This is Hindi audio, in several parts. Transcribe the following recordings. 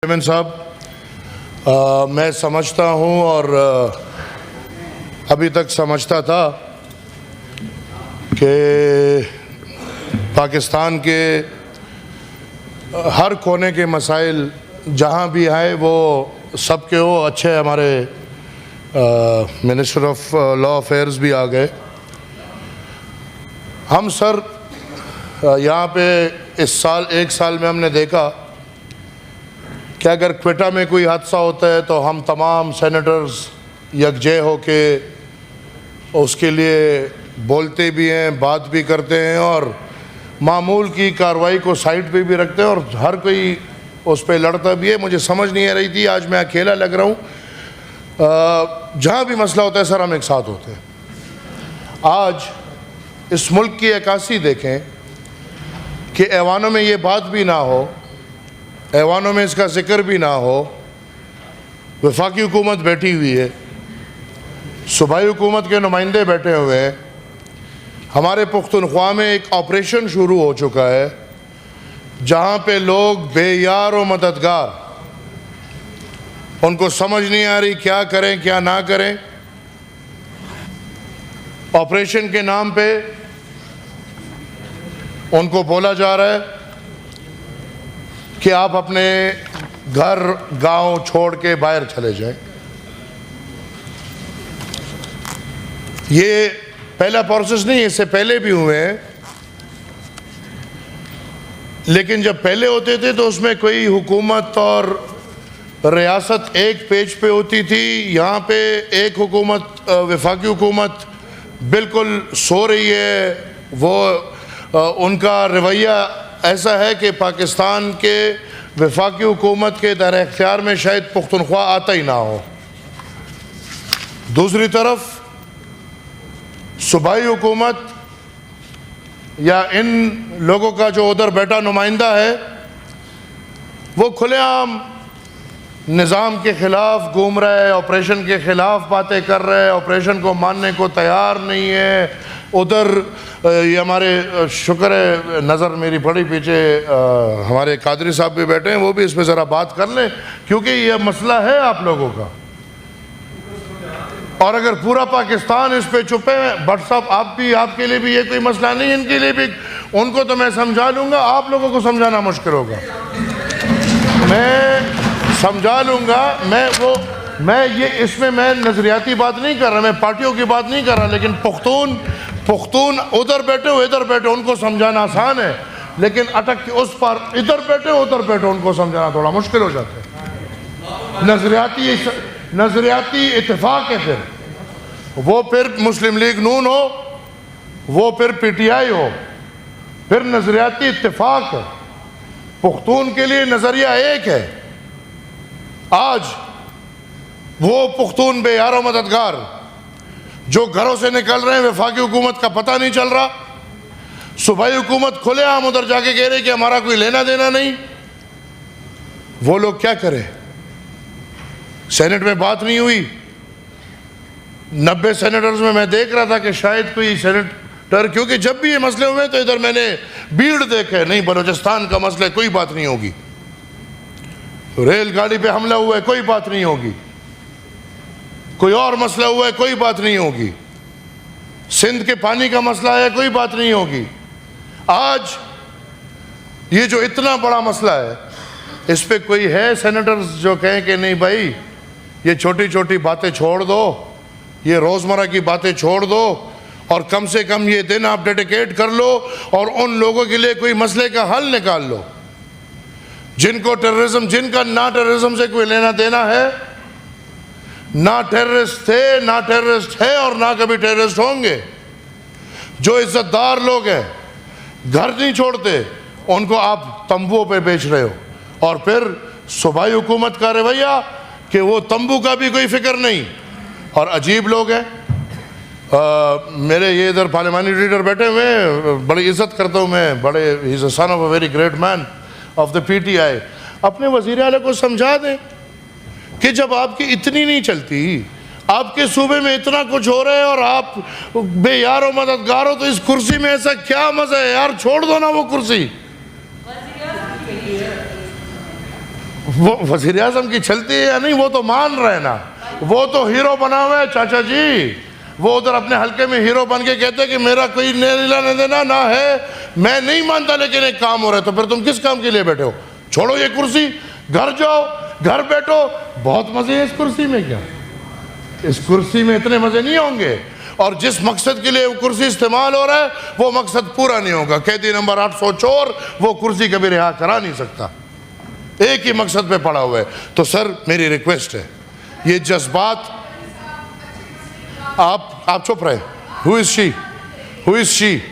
चेयरमैन साहब, मैं समझता हूं और अभी तक समझता था कि पाकिस्तान के हर कोने के मसाइल जहां भी आए वो सबके वो अच्छे। हमारे मिनिस्टर ऑफ लॉ अफेयर्स भी आ गए। हम सर यहाँ पे इस साल एक साल में हमने देखा कि अगर क्वेटा में कोई हादसा होता है तो हम तमाम सेनेटर्स यकजे होके उसके लिए बोलते भी हैं, बात भी करते हैं और मामूल की कार्रवाई को साइड पे भी रखते हैं और हर कोई उस पर लड़ता भी है। मुझे समझ नहीं आ रही थी, आज मैं अकेला लग रहा हूँ। जहाँ भी मसला होता है सर हम एक साथ होते हैं। आज इस मुल्क की अक्कासी देखें कि ऐवानों में ये बात भी ना हो, ऐवानों में इसका जिक्र भी ना हो। वफाकी हुकूमत बैठी हुई है, सूबाई हुकूमत के नुमाइंदे बैठे हुए हैं। हमारे पुख्तनख्वा में एक ऑपरेशन शुरू हो चुका है जहाँ पे लोग बेयार और मददगार, उनको समझ नहीं आ रही क्या करें क्या ना करें। ऑपरेशन के नाम पे उनको बोला जा रहा है कि आप अपने घर गांव छोड़ के बाहर चले जाएं। ये पहला प्रोसेस नहीं है, इससे पहले भी हुए हैं, लेकिन जब पहले होते थे तो उसमें कोई हुकूमत और रियासत एक पेज पे होती थी। यहाँ पे एक हुकूमत, वफाकी हुकूमत बिल्कुल सो रही है। वो उनका रवैया ऐसा है कि पाकिस्तान के वफाकी हुकूमत के दायरे इख्तियार में शायद पुख्तनख्वा आता ही ना हो। दूसरी तरफ सूबाई हुकूमत या इन लोगों का जो उधर बैठा नुमाइंदा है वो खुलेआम निज़ाम के ख़िलाफ़ घूम रहा है, ऑपरेशन के ख़िलाफ़ बातें कर रहा है, ऑपरेशन को मानने को तैयार नहीं है। उधर ये हमारे शुक्र है नज़र मेरी बड़ी पीछे हमारे कादरी साहब भी बैठे हैं, वो भी इस पर ज़रा बात कर लें क्योंकि ये मसला है आप लोगों का। और अगर पूरा पाकिस्तान इस पे चुप है, भट्ट साहब आप भी, आपके लिए भी ये कोई मसला नहीं, इनके लिए भी, उनको तो मैं समझा लूँगा, आप लोगों को समझाना मुश्किल होगा। मैं समझा लूँगा, मैं ये इसमें मैं नज़रियाती बात नहीं कर रहा, मैं पार्टियों की बात नहीं कर रहा, लेकिन पुख्तून उधर बैठे हो इधर बैठे, उनको समझाना आसान है, लेकिन अटक के उस पर इधर बैठे उधर बैठे उनको समझाना थोड़ा मुश्किल हो जाता है। नज़रियाती इत्तेफाक है, फिर मुस्लिम लीग नून हो, वो फिर PTI हो, फिर नज़रियाती इत्तेफाक है। पुख्तून के लिए नज़रिया एक है। आज वो पुख्तून बेयार मददगार जो घरों से निकल रहे हैं, वफाकी हुकूमत का पता नहीं चल रहा। सूबाई हुकूमत खुलेआम उधर जाके कह रहे कि हमारा कोई लेना देना नहीं। वो लोग क्या करें? सेनेट में बात नहीं हुई। 90 सेनेटर्स में मैं देख रहा था कि शायद कोई सेनेटर, क्योंकि जब भी ये मसले हुए तो इधर मैंने भीड़ देखे, नहीं बलूचिस्तान का मसला कोई बात नहीं होगी, रेलगाड़ी पे हमला हुआ है कोई बात नहीं होगी, कोई और मसला हुआ है कोई बात नहीं होगी, सिंध के पानी का मसला है कोई बात नहीं होगी। आज ये जो इतना बड़ा मसला है इस पे कोई है सेनेटर्स जो कहें कि नहीं भाई ये छोटी छोटी बातें छोड़ दो, ये रोज़मर्रा की बातें छोड़ दो और कम से कम ये दिन आप डेडिकेट कर लो और उन लोगों के लिए कोई मसले का हल निकाल लो जिनको टेररिज्म, जिनका ना टेररिज्म से कोई लेना देना है, ना टेररिस्ट थे, ना टेररिस्ट है और ना कभी टेररिस्ट होंगे। जो इज्जतदार लोग हैं, घर नहीं छोड़ते, उनको आप तंबुओं पे बेच रहे हो। और फिर सूबाई हुकूमत का रवैया कि वो तंबू का भी कोई फिक्र नहीं। और अजीब लोग हैं। मेरे ये इधर पार्लियामानी लीडर बैठे हुए हैं, बड़ी इज्जत करता हूँ मैं, बड़े he is a son of a very great man of the PTI। अपने वज़ीर आला को समझा दें कि जब आपकी इतनी नहीं चलती, आपके सूबे में इतना कुछ हो रहा है और आप बेयार और मददगार हो, तो इस कुर्सी में ऐसा क्या मज़ा है यार, छोड़ दो ना वो कुर्सी। वो वज़ीर आज़म की चलती है या नहीं वो तो मान रहे ना, वो तो हीरो बना हुआ है चाचा जी। वो उधर अपने हल्के में हीरो बन के कहते हैं कि मेरा कोई लेना देना ना है, मैं नहीं मानता, लेकिन एक काम हो रहा है। तो फिर तुम किस काम के लिए बैठे हो? छोड़ो ये कुर्सी, घर जाओ, घर बैठो। बहुत मजे हैं इस कुर्सी में। क्या इस कुर्सी में इतने मजे नहीं होंगे? और जिस मकसद के लिए वो कुर्सी इस्तेमाल हो रहा है वो मकसद पूरा नहीं होगा। कैदी नंबर 800 चोर वो कुर्सी कभी रिहा करा नहीं सकता, एक ही मकसद पे पड़ा हुआ है। तो सर मेरी रिक्वेस्ट है, ये जज्बात आप चुप रहे। Who is she? Who is she?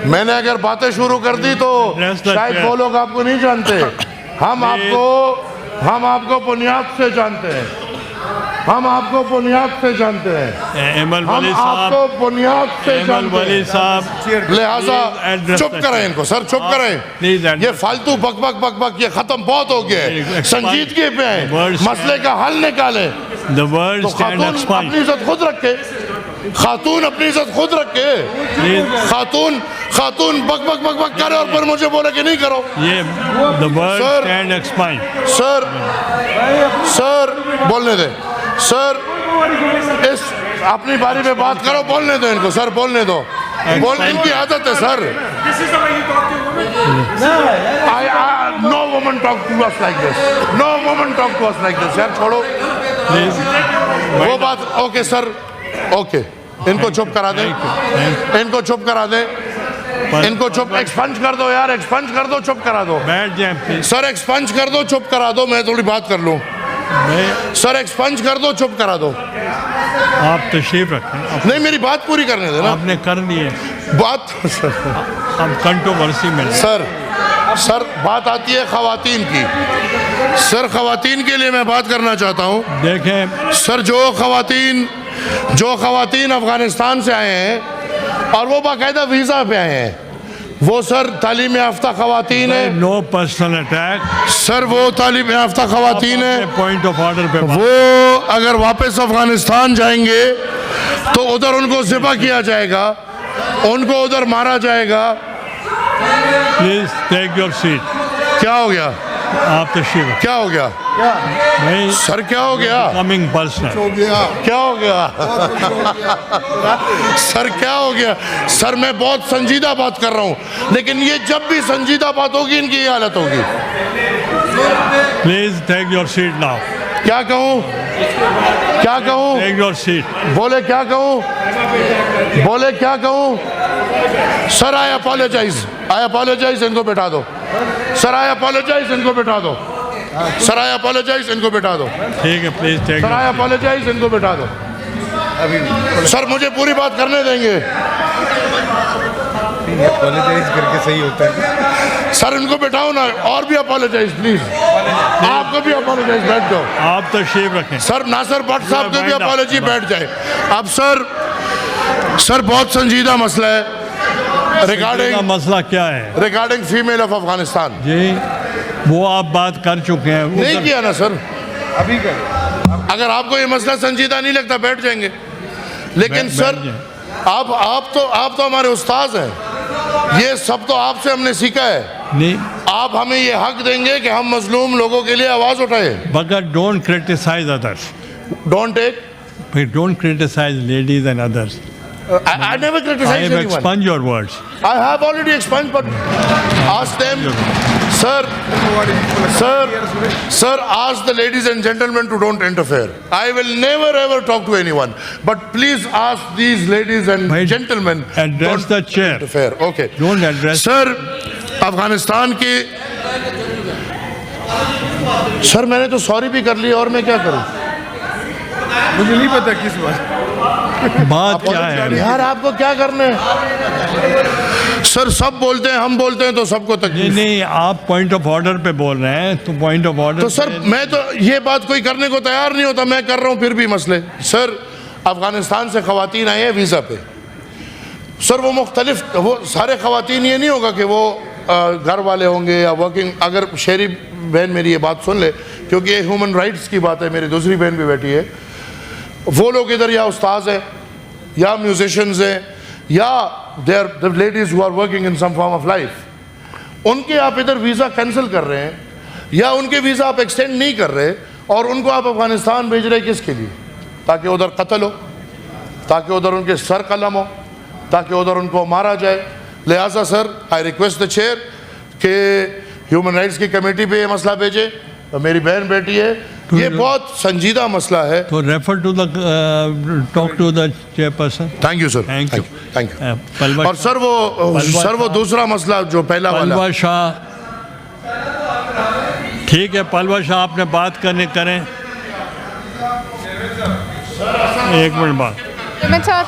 मैंने अगर बातें शुरू कर दी तो शायद वो लोग आपको नहीं जानते। हम आपको बुनियाद से जानते हैं, हम आपको बुनियाद से जानते हैं, हम आपको बुनियाद से जानते हैं। लिहाजा चुप करें इनको सर, चुप करें। ये फालतू बक बक बक बक ये खत्म बहुत हो गया है। संजीदगी पे है, मसले का हल निकाले। तो खातून अपनी इज्जत खुद रखे, खातून अपनी इज्जत खुद रखे। खातून बक बक बक बक करे और फिर मुझे बोले कि नहीं करो। ये सर बोलने दे सर, इस अपनी बारी में बात करो, बोलने दो इनको सर, बोलने दो। इनकी आदत है sir. No woman talk to us like this, no woman talk to us like this. यार छोड़ो वो बात। ओके सर, ओके, इनको चुप करा दे, इनको चुप करा दे, इनको चुप एक्सपंज कर दो यार, एक्सपंज कर दो, चुप करा दो। बैठ जाए सर, एक्सपंज कर दो, चुप करा दो, मैं थोड़ी बात कर लूँ। सर एक्सपंज कर दो, चुप करा दो। आप तशरीफ रखें। नहीं, मेरी बात पूरी करने देना। आपने कर ली है बात। अब कंट्रोवर्सी में सर बात आती है खवातीन की। सर खवातीन के लिए मैं बात करना चाहता हूँ। देखें सर, जो खवातीन अफगानिस्तान से आए हैं और वो बाकायदा वीज़ा पे आए हैं, वो सर तालीम याफ्ता खवातीन है। नो पर्सनल अटैक सर, वो तालीम याफ्ता खवातीन है। पॉइंट ऑफ ऑर्डर पे वो अगर वापस अफगानिस्तान जाएंगे तो उधर उनको ज़िबा किया जाएगा, उनको उधर मारा जाएगा। Please take your seat. क्या हो गया? आप तशरीफ। क्या हो गया? नहीं सर, क्या हो गया? Coming personal. क्या हो गया? सर क्या हो गया? सर मैं बहुत संजीदा बात कर रहा हूँ, लेकिन ये जब भी संजीदा बात होगी इनकी ये हालत होगी। Please take your seat now. क्या कहूँ? क्या कहूँ? Take your seat. बोले क्या कहूँ? बोले क्या कहूँ? सर आई अपोलोजाइज, इनको बैठा दो। सर आई अपोलोजाइज, इनको बैठा दो। सर आई अपोलोजाइज, इनको बैठा दो। ठीक है, please take. Sir I apologise, इनको बैठा दो। सर मुझे पूरी बात करने देंगे? अपोलोजाइज करके सही होता है। सर इनको बैठाओ ना, और भी अपोलोजाइज प्लीज। आपको भी अपोलोजाइज, बैठ जाओ। आप तशरीफ रखें। सर नासिर भट्ट साहब को भी अपोलॉजी, बैठ जाए। अब सर बहुत संजीदा मसला है मसला क्या है? Regarding female of Afghanistan. जी, वो आप बात कर चुके हैं। नहीं किया ना सर? अभी करें। अगर आपको ये मसला संजीदा नहीं लगता बैठ जाएंगे, लेकिन सर आप तो हमारे उस्ताद हैं, ये सब तो आपसे हमने सीखा है। नहीं, आप हमें ये हक देंगे कि हम मजलूम लोगों के लिए आवाज उठाए। But don't criticise others. Don't criticize ladies and others. I never I criticize have anyone. expunged your words. I have already expunged, but ask them, sir, ask the ladies and gentlemen to don't interfere. I will never ever talk to anyone, but please ask these ladies and gentlemen address the chair. Interfere. Okay. Don't address. Sir, Afghanistan के सर मैंने तो सॉरी भी कर लिया और मैं क्या करूं? मुझे नहीं पता किस बात क्या है यार, आपको क्या करना है? सर सब बोलते हैं, हम बोलते हैं तो सबको तकलीफ। नहीं, आप पॉइंट ऑफ ऑर्डर पे बोल रहे हैं तो पॉइंट ऑफ ऑर्डर। तो सर मैं तो ये बात कोई करने को तैयार नहीं होता, मैं कर रहा हूं फिर भी मसले। सर अफगानिस्तान से खवातीन आए हैं वीज़ा पे। सर वो मुख्तलिफ, वो सारे खवातीन ये नहीं होगा कि वो घर वाले होंगे या वर्किंग। अगर शहरी बहन मेरी ये बात सुन ले, क्योंकि ये ह्यूमन राइट्स की बात है, मेरी दूसरी बहन भी बैठी है, वो लोग इधर या उस्ताद हैं या म्यूजिशियंस हैं या they are the ladies who are working in some form of life, उनके आप इधर वीज़ा कैंसिल कर रहे हैं। या उनके वीज़ा आप एक्सटेंड नहीं कर रहे और उनको आप अफगानिस्तान भेज रहे किसके लिए? ताकि उधर कत्ल हो, ताकि उधर उनके सर कलम हो, ताकि उधर उनको मारा जाए। लिहाजा sir I request the chair कि ह्यूमन राइट्स की कमेटी पे ये मसला भेजे। तो मेरी बहन बेटी है, ये बहुत संजीदा मसला है। तो refer to the talk to the chairperson. Thank you sir, Thank you. Thank you. पलवा और सर वो दूसरा मसला जो पहला वाला, पलवा शाह, ठीक है पलवा शाह आपने बात करने करें। एक मिनट बाद चेयरमैन साहब